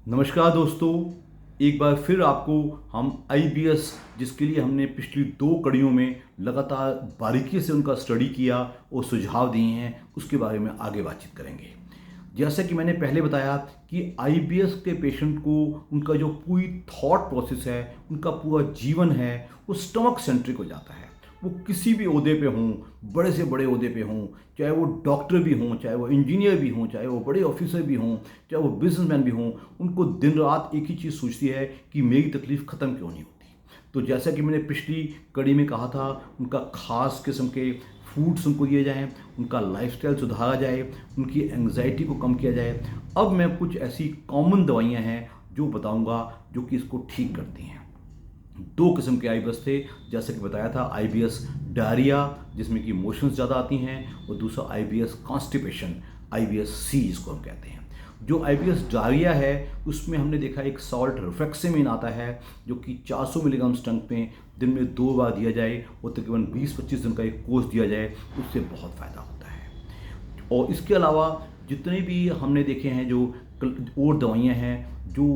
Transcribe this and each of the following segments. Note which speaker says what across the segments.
Speaker 1: नमस्कार दोस्तों। एक बार फिर आपको हम आईबीएस, जिसके लिए हमने पिछली 2 कड़ियों में लगातार बारीकी से उनका स्टडी किया और सुझाव दिए हैं, उसके बारे में आगे बातचीत करेंगे। जैसा कि मैंने पहले बताया कि आईबीएस के पेशेंट को उनका जो पूरी थॉट प्रोसेस है, उनका पूरा जीवन है, वो स्टमक सेंट्रिक हो जाता है। वो किसी भी ओहदे पे हों, बड़े से बड़े ओहदे पे हों, चाहे वो डॉक्टर भी हों, चाहे वो इंजीनियर भी हों, चाहे वो बड़े ऑफिसर भी हों, चाहे वो बिजनेसमैन भी हों, उनको दिन रात एक ही चीज़ सोचती है कि मेरी तकलीफ़ ख़त्म क्यों नहीं होती। तो जैसा कि मैंने पिछली कड़ी में कहा था, उनका ख़ास किस्म के फूड्स उनको दिए जाएँ, उनका लाइफस्टाइल सुधारा जाए, उनकी एंग्जाइटी को कम किया जाए। अब मैं कुछ ऐसी कॉमन दवाइयाँ हैं जो बताऊँगा, जो कि इसको ठीक करती हैं। 2 किस्म के आईबीएस थे, जैसे कि बताया था। आईबीएस डायरिया, जिसमें कि मोशंस ज़्यादा आती हैं, और दूसरा आईबीएस कॉन्स्टिपेशन, आईबीएस सी जिसको हम कहते हैं। जो आईबीएस डायरिया है, उसमें हमने देखा एक सॉल्ट रिफ्लेक्सेमिन आता है, जो कि 400 मिलीग्राम स्टंक में दिन में 2 बार दिया जाए और तकरीबन 20-25 दिन का एक कोर्स दिया जाए, उससे बहुत फ़ायदा होता है। और इसके अलावा जितने भी हमने देखे हैं जो और दवाइयाँ हैं जो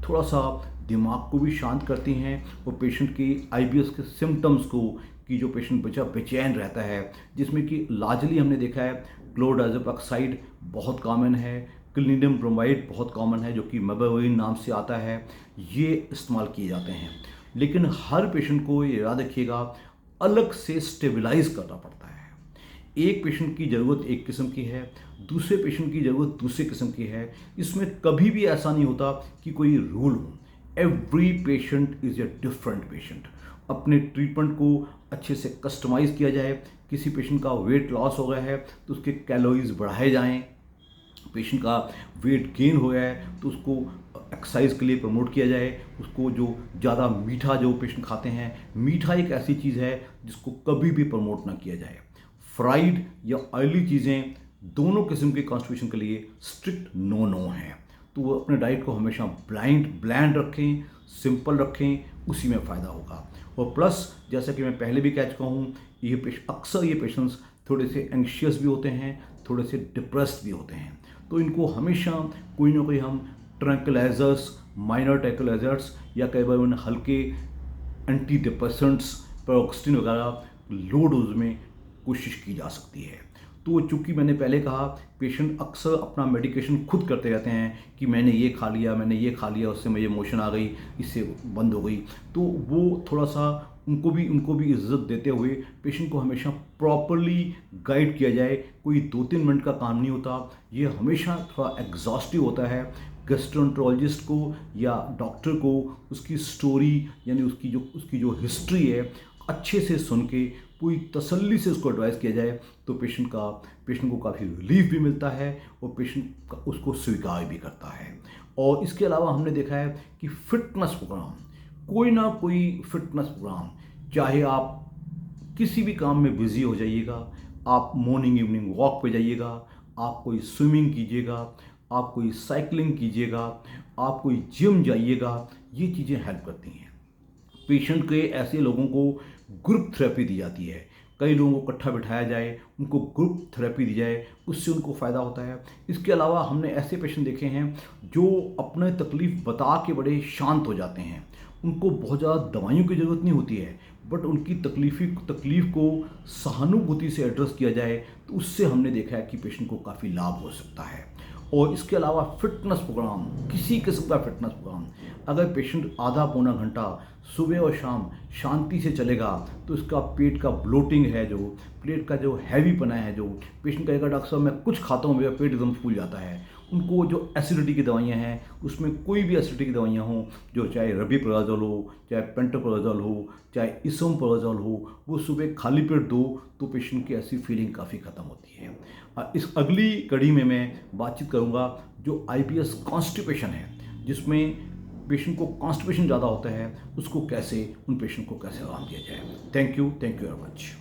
Speaker 1: थोड़ा सा दिमाग को भी शांत करती हैं और पेशेंट की आईबीएस के सिम्टम्स को, कि जो पेशेंट बच्चा बेचैन रहता है, जिसमें कि लार्जली हमने देखा है क्लोरडाइज़ेपाक्साइड बहुत कॉमन है, क्लिनिडम ब्रोमाइड बहुत कॉमन है, जो कि मेबेरिन नाम से आता है, ये इस्तेमाल किए जाते हैं। लेकिन हर पेशेंट को ये याद रखिएगा, अलग से स्टेबलाइज करना पड़ता है। एक पेशेंट की ज़रूरत एक किस्म की है, दूसरे पेशेंट की ज़रूरत दूसरे किस्म की है। इसमें कभी भी ऐसा नहीं होता कि कोई रूल हो। Every patient is a different patient. अपने ट्रीटमेंट को अच्छे से कस्टमाइज़ किया जाए। किसी पेशेंट का वेट लॉस हो गया है तो उसके कैलोरीज बढ़ाए जाएं। पेशेंट का वेट गेन हो गया है तो उसको एक्सरसाइज के लिए प्रमोट किया जाए। उसको जो ज़्यादा मीठा जो पेशेंट खाते हैं, मीठा एक ऐसी चीज़ है जिसको कभी भी प्रमोट ना किया जाए। फ्राइड या ऑयली चीज़ें दोनों किस्म के कॉन्स्टिपेशन के लिए स्ट्रिक्ट नो नो हैं। तो वो अपने डाइट को हमेशा ब्लैंड रखें, सिंपल रखें, उसी में फ़ायदा होगा। और प्लस, जैसा कि मैं पहले भी कह चुका हूँ, अक्सर ये पेशेंट्स थोड़े से एंग्शियस भी होते हैं, थोड़े से डिप्रेस्ड भी होते हैं। तो इनको हमेशा कोई ना कोई हम ट्रैंक्विलाइजर्स, माइनर ट्रैंक्विलाइजर्स, या कई बार उन्हें हल्के एंटी डिप्रेसेंट्स, पैरोक्सिन वगैरह लो डोज में कोशिश की जा सकती है। तो चूँकि मैंने पहले कहा, पेशेंट अक्सर अपना मेडिकेशन खुद करते रहते हैं कि मैंने ये खा लिया, मैंने ये खा लिया, उससे मुझे मोशन आ गई, इससे बंद हो गई। तो वो थोड़ा सा उनको भी इज्जत देते हुए पेशेंट को हमेशा प्रॉपरली गाइड किया जाए। कोई 2-3 मिनट का काम नहीं होता, ये हमेशा थोड़ा एग्जॉस्टिव होता है। गैस्ट्रोएंटरोलॉजिस्ट को या डॉक्टर को उसकी स्टोरी, यानी उसकी जो हिस्ट्री है, अच्छे से सुन के पूरी तसल्ली से उसको एडवाइस किया जाए, तो पेशेंट को काफ़ी रिलीफ भी मिलता है और पेशेंट उसको स्वीकार भी करता है। और इसके अलावा हमने देखा है कि फिटनेस प्रोग्राम, कोई ना कोई फिटनेस प्रोग्राम, चाहे आप किसी भी काम में बिजी हो जाइएगा, आप मॉर्निंग इवनिंग वॉक पे जाइएगा, आप कोई स्विमिंग कीजिएगा, आप कोई साइकिलिंग कीजिएगा, आप कोई जिम जाइएगा, ये चीज़ें हेल्प करती हैं। पेशेंट के ऐसे लोगों को ग्रुप थेरेपी दी जाती है। कई लोगों को इकट्ठा बिठाया जाए, उनको ग्रुप थेरेपी दी जाए, उससे उनको फ़ायदा होता है। इसके अलावा हमने ऐसे पेशेंट देखे हैं जो अपने तकलीफ़ बता के बड़े शांत हो जाते हैं। उनको बहुत ज़्यादा दवाइयों की ज़रूरत नहीं होती है, बट उनकी तकलीफ़ को सहानुभूति से एड्रेस किया जाए, तो उससे हमने देखा है कि पेशेंट को काफ़ी लाभ हो सकता है। और इसके अलावा फिटनेस प्रोग्राम, किसी किस्म का फिटनेस प्रोग्राम, अगर पेशेंट आधा पौना घंटा सुबह और शाम शांति से चलेगा, तो इसका पेट का ब्लोटिंग है, जो पेट का जो हैवीपना है, जो पेशेंट कहेगा डॉक्टर साहब मैं कुछ खाता हूँ मेरा पेट एकदम फूल जाता है। उनको जो एसिडिटी की दवाइयाँ हैं, उसमें कोई भी एसिडिटी की दवाइयाँ हों, जो चाहे रबिप्राज़ोल हो, चाहे पेंटोप्राज़ोल हो, चाहे इसोमप्राज़ोल हो, वो सुबह खाली पेट दो, तो पेशेंट की ऐसी फीलिंग काफ़ी ख़त्म होती है। इस अगली कड़ी में मैं बातचीत करूँगा जो आईबीएस कॉन्स्टिपेशन है, जिसमें पेशेंट को कॉन्स्टिपेशन ज़्यादा होता है, उसको कैसे, उन पेशेंट को कैसे आराम दिया जाए। Thank you very much.